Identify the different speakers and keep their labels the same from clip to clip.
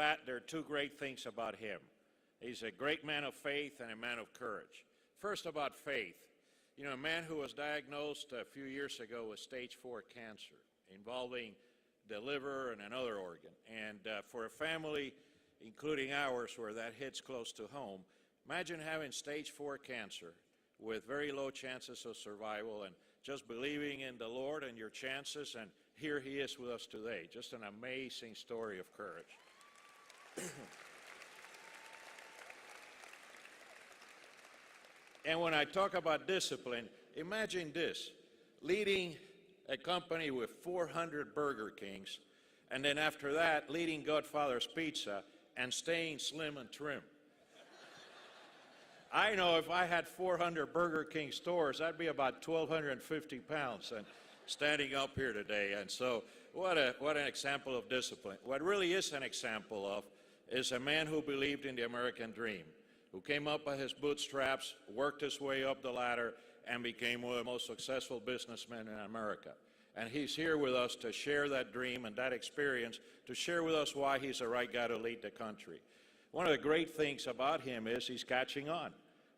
Speaker 1: bat, there are two great things about him. He's a great man of faith and a man of courage. First, about faith. You know, a man who was diagnosed a few years ago with stage 4 cancer involving the liver and another organ. And for a family, including ours, where that hits close to home, imagine having stage 4 cancer with very low chances of survival and just believing in the Lord and your chances, and here he is with us today. Just an amazing story of courage. And when I talk about discipline, imagine this, leading a company with 400 Burger Kings, and then after that, leading Godfather's Pizza and staying slim and trim. I know if I had 400 Burger King stores, that'd be about 1,250 pounds and standing up here today. And so what an example of discipline. What really is an example of is a man who believed in the American dream, who came up by his bootstraps, worked his way up the ladder, and became one of the most successful businessmen in America. And he's here with us to share that dream and that experience, to share with us why he's the right guy to lead the country. One of the great things about him is he's catching on.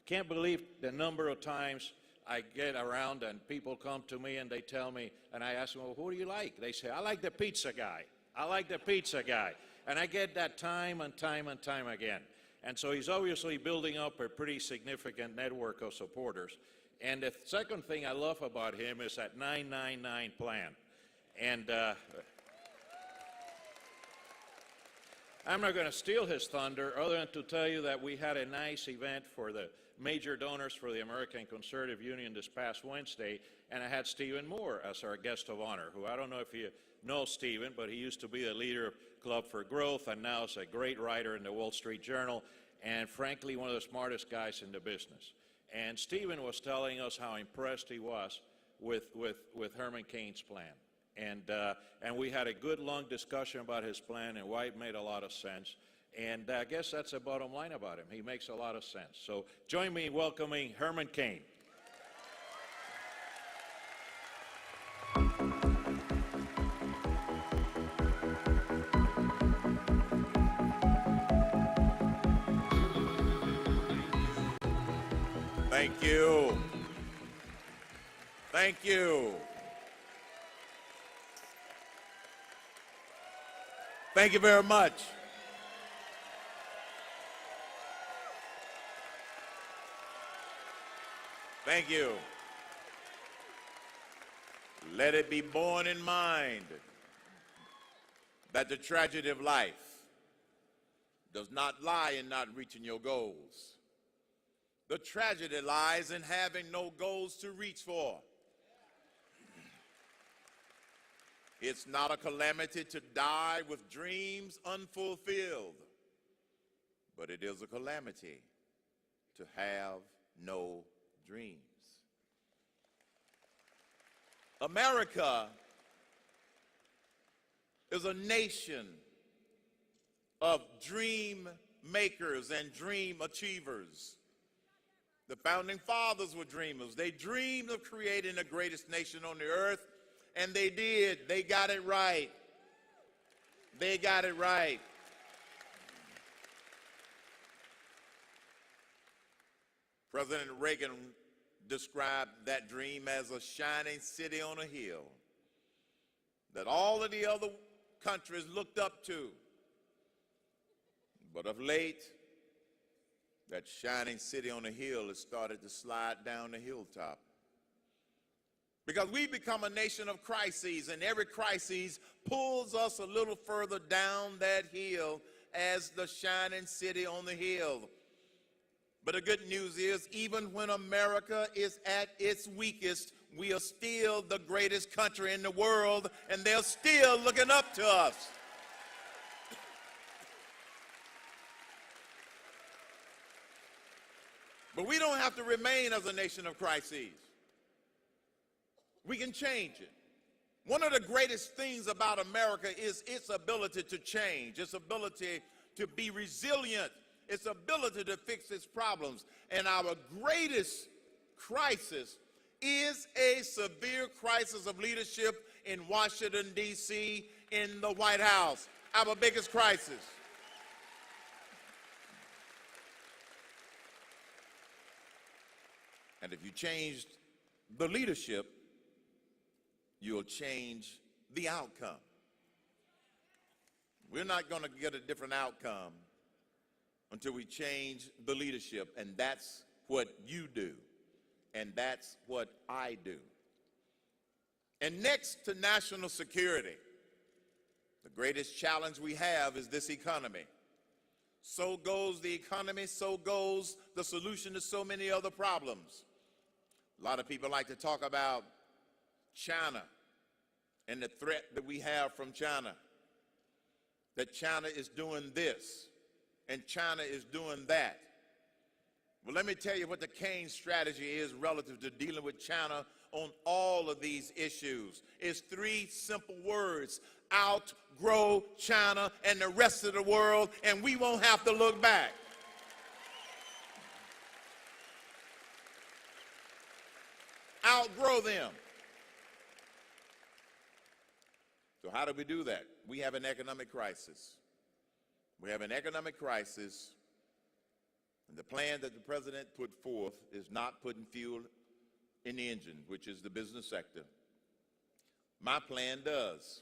Speaker 1: Can't believe the number of times I get around and people come to me and they tell me, and I ask them, well, who do you like? They say, I like the pizza guy. I like the pizza guy. And I get that time and time and time again. And so he's obviously building up a pretty significant network of supporters. And the second thing I love about him is that 999 plan. And I'm not going to steal his thunder other than to tell you that we had a nice event for the major donors for the American Conservative Union this past Wednesday, and I had Stephen Moore as our guest of honor, who I don't know if you know Stephen, but he used to be the leader of Club for Growth and now is a great writer in the Wall Street Journal, and frankly one of the smartest guys in the business. And Stephen was telling us how impressed he was with Herman Cain's plan. And we had a good long discussion about his plan and why it made a lot of sense. And I guess that's the bottom line about him. He makes a lot of sense. So join me in welcoming Herman Cain.
Speaker 2: Thank you. Thank you. Thank you very much. Thank you. Let it be borne in mind that the tragedy of life does not lie in not reaching your goals. The tragedy lies in having no goals to reach for. It's not a calamity to die with dreams unfulfilled, but it is a calamity to have no dreams. America is a nation of dream makers and dream achievers. The founding fathers were dreamers. They dreamed of creating the greatest nation on the earth, and they did. They got it right. They got it right. President Reagan described that dream as a shining city on a hill that all of the other countries looked up to. But of late, that shining city on the hill has started to slide down the hilltop. Because we've become a nation of crises, and every crisis pulls us a little further down that hill as the shining city on the hill. But the good news is, even when America is at its weakest, we are still the greatest country in the world, and they're still looking up to us. But we don't have to remain as a nation of crises. We can change it. One of the greatest things about America is its ability to change, its ability to be resilient, its ability to fix its problems. And our greatest crisis is a severe crisis of leadership in Washington, D.C., in the White House. Our biggest crisis. And if you change the leadership, you'll change the outcome. We're not going to get a different outcome until we change the leadership, and that's what you do, and that's what I do. And next to national security, the greatest challenge we have is this economy. So goes the economy, so goes the solution to so many other problems. A lot of people like to talk about China and the threat that we have from China. That China is doing this and China is doing that. Well, let me tell you what the Cain strategy is relative to dealing with China on all of these issues. It's three simple words: outgrow China and the rest of the world, and we won't have to look back. Outgrow them. So how do we do that? We have an economic crisis. We have an economic crisis, and the plan that the president put forth is not putting fuel in the engine, which is the business sector. My plan does.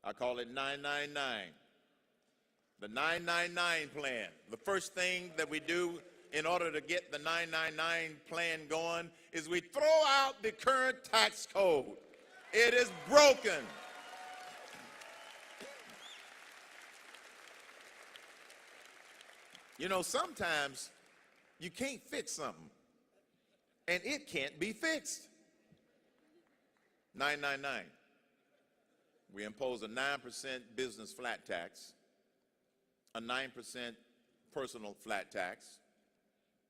Speaker 2: I call it 999. The 999 plan. The first thing that we do in order to get the 999 plan going is we throw out the current tax code. It is broken. You know, sometimes you can't fix something, and it can't be fixed. 999. We impose a 9% business flat tax, a 9% personal flat tax,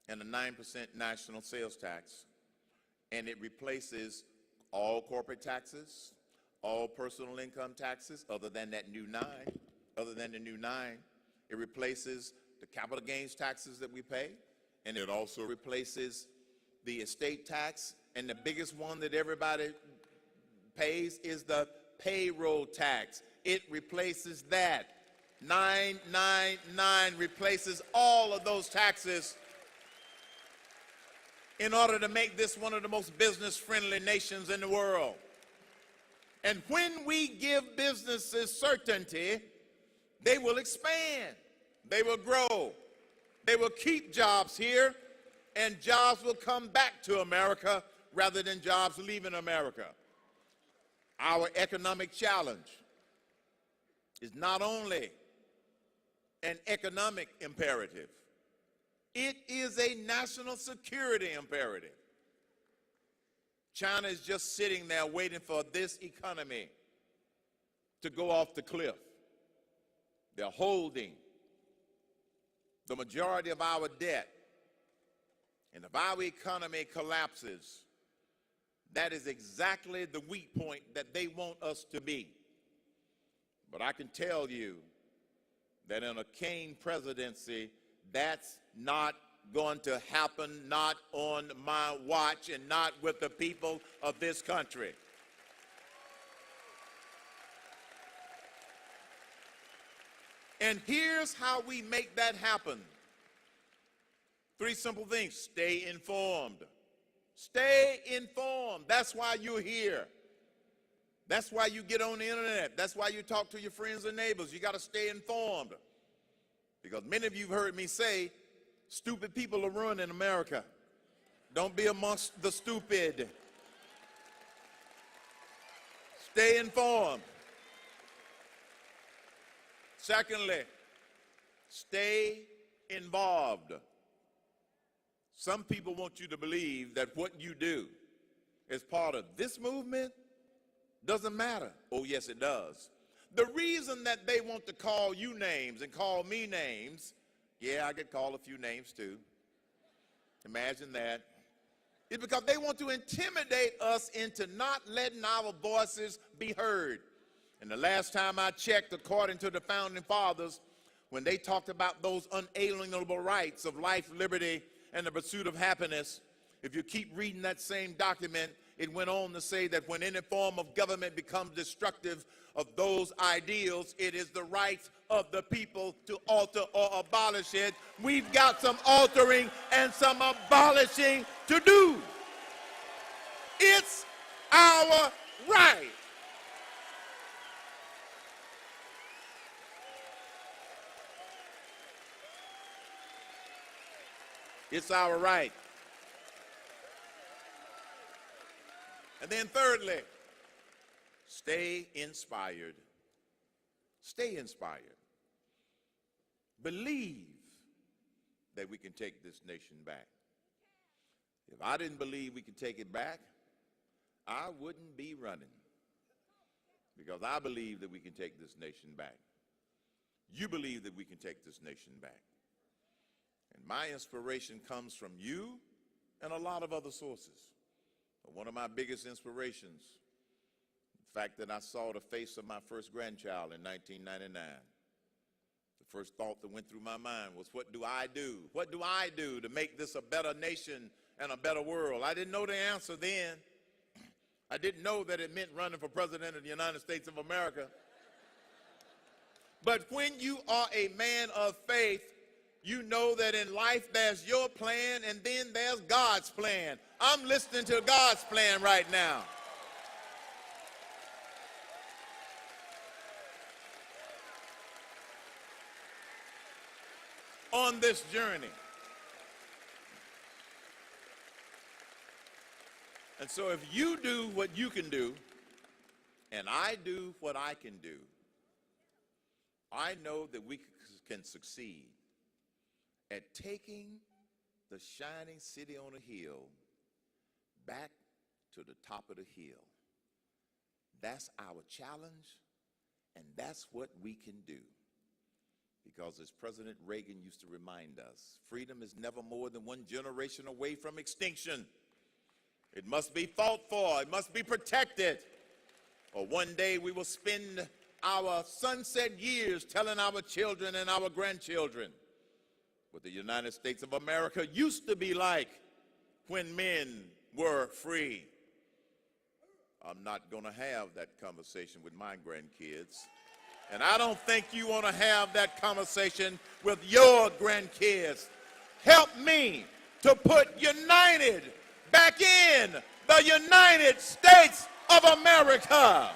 Speaker 2: and a 9% national sales tax, and it replaces all corporate taxes, all personal income taxes, other than that new 9, other than the new 9. It replaces the capital gains taxes that we pay, and it also replaces the estate tax, and the biggest one that everybody pays is the payroll tax. It replaces that. 999 replaces all of those taxes in order to make this one of the most business-friendly nations in the world. And when we give businesses certainty, they will expand, they will grow, they will keep jobs here, and jobs will come back to America rather than jobs leaving America. Our economic challenge is not only an economic imperative, it is a national security imperative. China is just sitting there waiting for this economy to go off the cliff. They're holding the majority of our debt. And if our economy collapses, that is exactly the weak point that they want us to be. But I can tell you that in a Cain presidency, that's not going to happen, not on my watch, and not with the people of this country. And here's how we make that happen. Three simple things. Stay informed. Stay informed. That's why you're here. That's why you get on the internet. That's why you talk to your friends and neighbors. You got to stay informed. Because many of you have heard me say, stupid people are ruining America. Don't be amongst the stupid. Stay informed. Secondly, stay involved. Some people want you to believe that what you do as part of this movement doesn't matter. Oh, yes, it does. The reason that they want to call you names and call me names, yeah, I could call a few names too. Imagine that. It's because they want to intimidate us into not letting our voices be heard. And the last time I checked, according to the founding fathers, when they talked about those unalienable rights of life, liberty, and the pursuit of happiness, If you keep reading that same document, it went on to say that when any form of government becomes destructive of those ideals, it is the right of the people to alter or abolish it. We've got some altering and some abolishing to do. It's our right. It's our right. And then thirdly, stay inspired. Stay inspired. Believe that we can take this nation back. If I didn't believe we could take it back, I wouldn't be running, because I believe that we can take this nation back. You believe that we can take this nation back. And my inspiration comes from you and a lot of other sources. But one of my biggest inspirations, the fact that I saw the face of my first grandchild in 1999. The first thought that went through my mind was, what do I do? What do I do to make this a better nation and a better world? I didn't know the answer then. I didn't know that it meant running for president of the United States of America. But when you are a man of faith, you know that in life there's your plan and then there's God's plan. I'm listening to God's plan right now. On this journey. And so if you do what you can do, and I do what I can do, I know that we can succeed at taking the shining city on a hill back to the top of the hill. That's our challenge, and that's what we can do. Because as President Reagan used to remind us, freedom is never more than one generation away from extinction. It must be fought for, it must be protected, or one day we will spend our sunset years telling our children and our grandchildren what the United States of America used to be like when men were free. I'm not going to have that conversation with my grandkids. And I don't think you want to have that conversation with your grandkids. Help me to put united back in the United States of America.